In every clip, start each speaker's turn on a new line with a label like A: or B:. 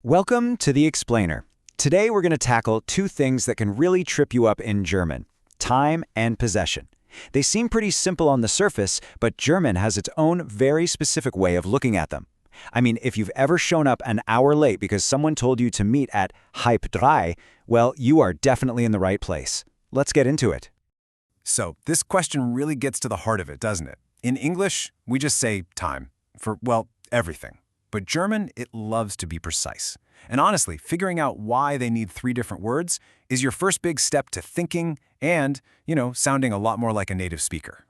A: Welcome to The Explainer. Today we're going to tackle two things that can really trip you up in German: time and possession. They seem pretty simple on the surface, but German has its own very specific way of looking at them. I mean, if you've ever shown up an hour late because someone told you to meet at halb drei, well, you are definitely in the right place. Let's get into it.
B: So this question really gets to the heart of it, doesn't it? In English, we just say time for, well, everything. But German, it loves to be precise. And honestly, figuring out why they need three different words is your first big step to thinking and, sounding a lot more like a native speaker.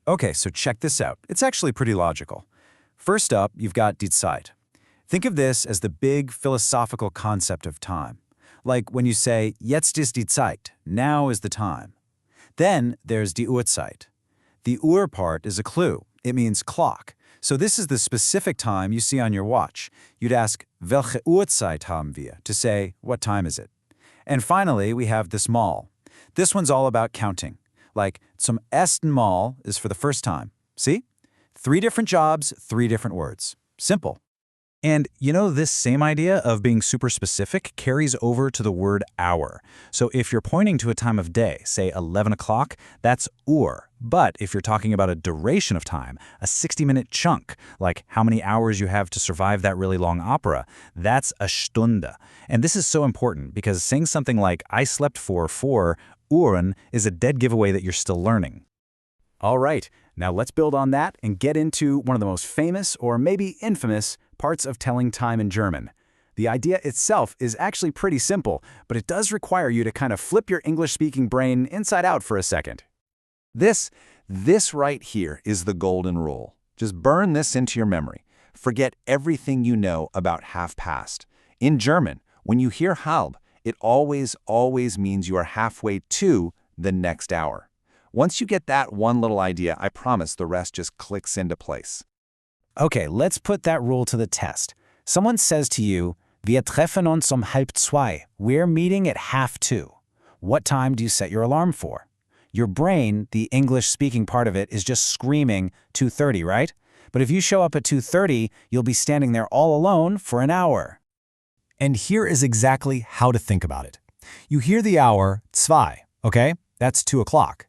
B: Okay, so check this out. It's actually pretty logical. First up, you've got die Zeit. Think of this as the big philosophical concept of time. Like when you say, jetzt ist die Zeit, now is the time. Then there's die Uhrzeit. The Uhr part is a clue. It means clock. So this is the specific time you see on your watch. You'd ask, welche Uhrzeit haben wir? To say, what time is it? And finally, we have this Mal. This one's all about counting. Like, zum ersten Mal is for the first time. See? 3 different jobs, 3 different words. Simple. And this same idea of being super specific carries over to the word hour. So if you're pointing to a time of day, say 11 o'clock, that's Uhr. But if you're talking about a duration of time, a 60-minute chunk, like how many hours you have to survive that really long opera, that's a Stunde. And this is so important because saying something like, I slept for 4 Uhren is a dead giveaway that you're still learning. All right, now let's build on that and get into one of the most famous, or maybe infamous, parts of telling time in German. The idea itself is actually pretty simple, but it does require you to kind of flip your English-speaking brain inside out for a second. This right here is the golden rule. Just burn this into your memory. Forget everything you know about half past. In German, when you hear halb, it always means you are halfway to the next hour. Once you get that one little idea, I promise the rest just clicks into place. Okay, let's put that rule to the test. Someone says to you, wir treffen uns halb zwei. We're meeting at 1:30. What time do you set your alarm for? Your brain, the English-speaking part of it, is just screaming 2:30, right? But if you show up at 2:30, you'll be standing there all alone for an hour. And here is exactly how to think about it. You hear the hour, zwei, okay? That's 2 o'clock.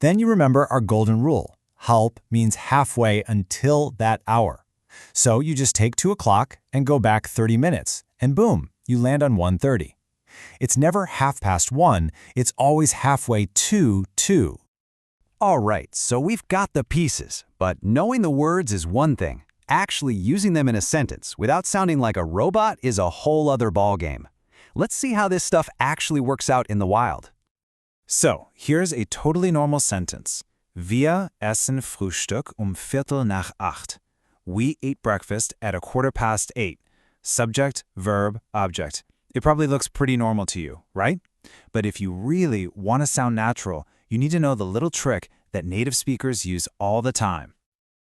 B: Then you remember our golden rule. Halb means halfway until that hour. So you just take 2 o'clock and go back 30 minutes, and boom, you land on 1:30. It's never 1:30, it's always halfway to 2. All right, so we've got the pieces, but knowing the words is one thing. Actually using them in a sentence without sounding like a robot is a whole other ballgame. Let's see how this stuff actually works out in the wild. So, here's a totally normal sentence. Wir essen Frühstück 7:15. We eat breakfast at 8:15. Subject, verb, object. It probably looks pretty normal to you, right? But if you really want to sound natural, you need to know the little trick that native speakers use all the time.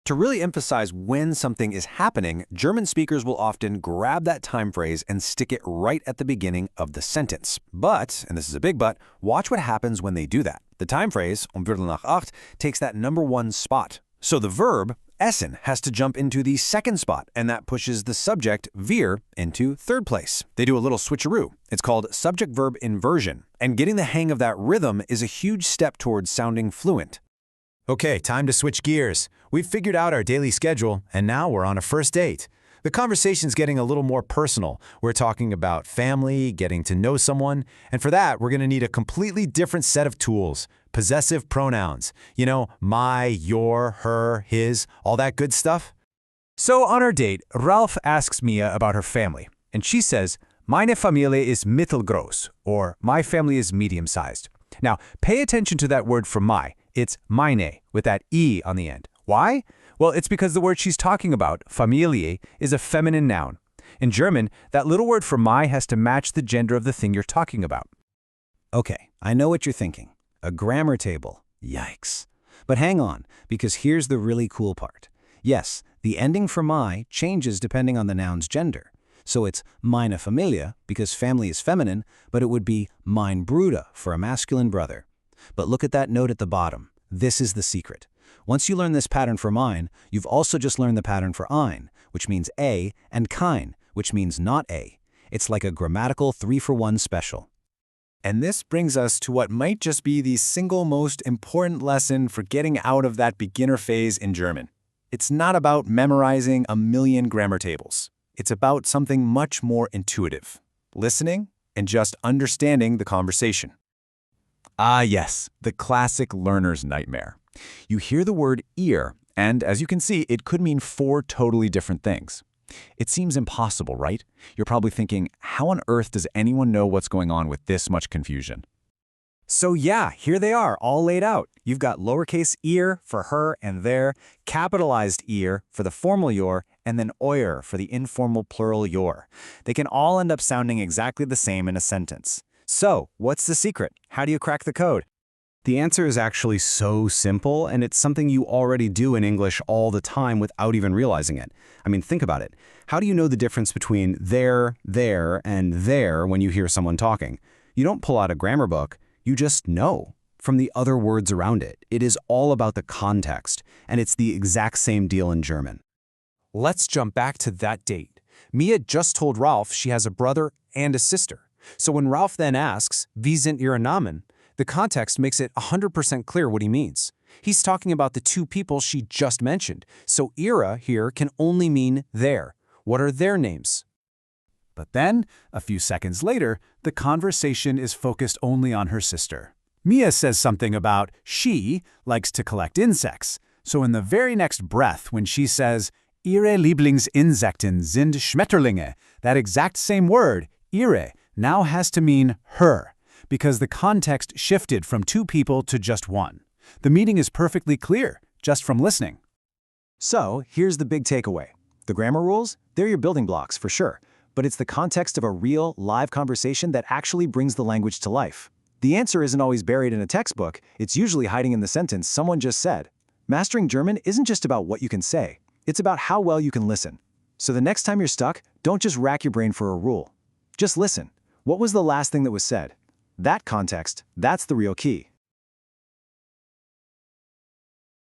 B: To really emphasize when something is happening, German speakers will often grab that time phrase and stick it right at the beginning of the sentence. But, and this is a big but, watch what happens when they do that. The time phrase, 7:15, takes that number 1 spot. So the verb, essen, has to jump into the 2nd spot, and that pushes the subject, wir, into 3rd place. They do a little switcheroo. It's called subject-verb inversion. And getting the hang of that rhythm is a huge step towards sounding fluent. Okay, time to switch gears. We've figured out our daily schedule, and now we're on a first date. The conversation's getting a little more personal. We're talking about family, getting to know someone, and for that, we're going to need a completely different set of tools. Possessive pronouns. My, your, her, his, all that good stuff. So on our date, Ralph asks Mia about her family, and she says, meine Familie ist mittelgroß, or my family is medium-sized. Now, pay attention to that word for my. It's meine, with that E on the end. Why? Well, it's because the word she's talking about, Familie, is a feminine noun. In German, that little word for my has to match the gender of the thing you're talking about. Okay, I know what you're thinking. A grammar table. Yikes. But hang on, because here's the really cool part. Yes, the ending for my changes depending on the noun's gender. So it's meine Familie, because family is feminine, but it would be mein Bruder for a masculine brother. But look at that note at the bottom. This is the secret. Once you learn this pattern for mein, you've also just learned the pattern for ein, which means a, and kein, which means not a.
A: It's like a grammatical 3-for-1 special.
B: And this brings us to what might just be the single most important lesson for getting out of that beginner phase in German. It's not about memorizing a million grammar tables. It's about something much more intuitive: listening and just understanding the conversation.
A: Ah, yes, the classic learner's nightmare. You hear the word ear, and as you can see, it could mean 4 totally different things. It seems impossible, right? You're probably thinking, how on earth does anyone know what's going on with this much confusion? So yeah, here they are, all laid out. You've got lowercase ear for her and their, capitalized ear for the formal your, and then euer for the informal plural your. They can all end up sounding exactly the same in a sentence. So, what's the secret? How do you crack the code? The answer is actually so simple, and it's something you already do in English all the time without even realizing it. I mean, think about it. How do you know the difference between there, and there when you hear someone talking? You don't pull out a grammar book. You just know from the other words around it. It is all about the context, and it's the exact same deal in German. Let's jump back to that date. Mia just told Ralph she has a brother and a sister. So when Ralph then asks, "Wie sind Ihre Namen?" the context makes it 100% clear what he means. He's talking about the 2 people she just mentioned, so ihre here can only mean their. What are their names?
C: But then, a few seconds later, the conversation is focused only on her sister. Mia says something about she likes to collect insects, so in the very next breath when she says, "Ihre Lieblingsinsekten sind Schmetterlinge," that exact same word, ihre, now has to mean her, because the context shifted from 2 people to just 1. The meaning is perfectly clear, just from listening.
A: So, here's the big takeaway. The grammar rules, they're your building blocks for sure, but it's the context of a real, live conversation that actually brings the language to life. The answer isn't always buried in a textbook, it's usually hiding in the sentence someone just said. Mastering German isn't just about what you can say, it's about how well you can listen. So the next time you're stuck, don't just rack your brain for a rule. Just listen. What was the last thing that was said? That context, that's the real key.